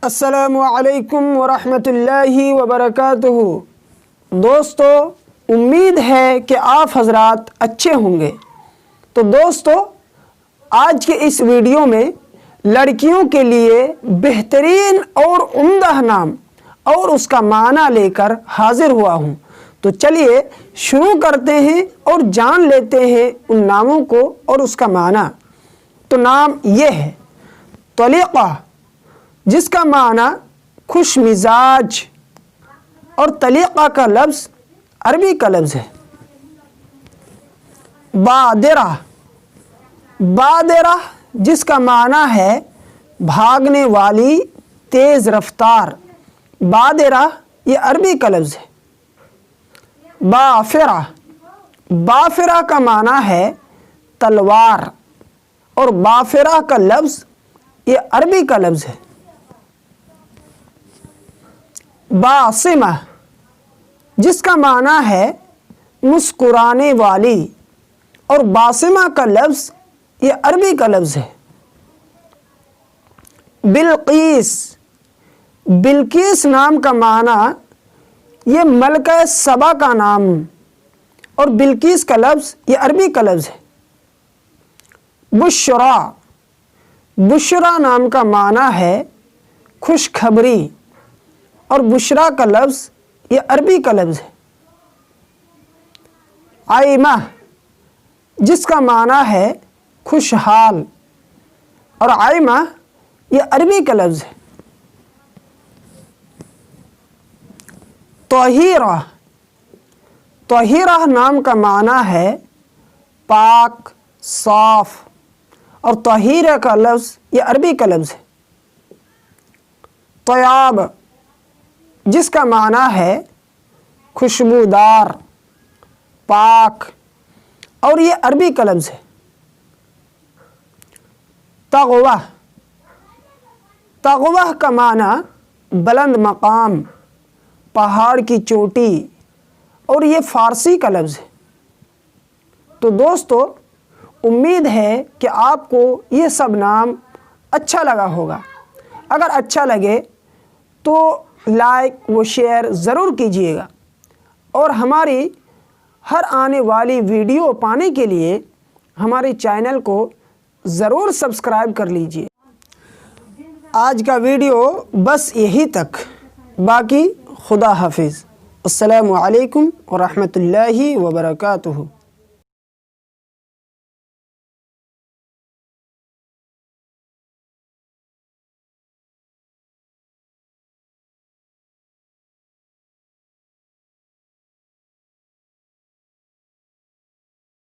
السلام علیکم ورحمۃ اللہ وبرکاتہ۔ دوستو، امید ہے کہ آپ حضرات اچھے ہوں گے۔ تو دوستو، آج کے اس ویڈیو میں لڑکیوں کے لیے بہترین اور عمدہ نام اور اس کا معنی لے کر حاضر ہوا ہوں۔ تو چلیے شروع کرتے ہیں اور جان لیتے ہیں ان ناموں کو اور اس کا معنی۔ تو نام یہ ہے طلیقہ، جس کا معنی خوش مزاج، اور طلیقہ کا لفظ عربی کا لفظ ہے۔ بادرہ، بادرہ جس کا معنی ہے بھاگنے والی، تیز رفتار۔ بادرہ یہ عربی کا لفظ ہے۔ بافرہ، بافرہ کا معنی ہے تلوار، اور بافرہ کا لفظ یہ عربی کا لفظ ہے۔ باسمہ، جس کا معنی ہے مسکرانے والی، اور باسمہ کا لفظ یہ عربی کا لفظ ہے۔ بلقیس، بلقیس نام کا معنی یہ ملکہ سبا کا نام، اور بلقیس کا لفظ یہ عربی کا لفظ ہے۔ بشرا، بشرا نام کا معنی ہے خوشخبری، اور بشرا کا لفظ یہ عربی کا لفظ ہے۔ عیمہ، جس کا معنی ہے خوشحال، اور عیمہ یہ عربی کا لفظ ہے۔ طہیرہ، طہیرہ نام کا معنی ہے پاک، صاف، اور طہیرہ کا لفظ یہ عربی کا لفظ ہے۔ طیاب، جس کا معنی ہے خوشبودار، پاک، اور یہ عربی کا لفظ ہے۔ تغوہ، تغوہ کا معنی بلند مقام، پہاڑ کی چوٹی، اور یہ فارسی کا لفظ ہے۔ تو دوستو، امید ہے کہ آپ کو یہ سب نام اچھا لگا ہوگا۔ اگر اچھا لگے تو لائک و شیئر ضرور کیجیے گا، اور ہماری ہر آنے والی ویڈیو پانے کے لیے ہمارے چینل کو ضرور سبسکرائب کر لیجیے۔ آج کا ویڈیو بس یہی تک، باقی خدا حافظ۔ السلام علیکم ورحمۃ اللہ وبرکاتہ۔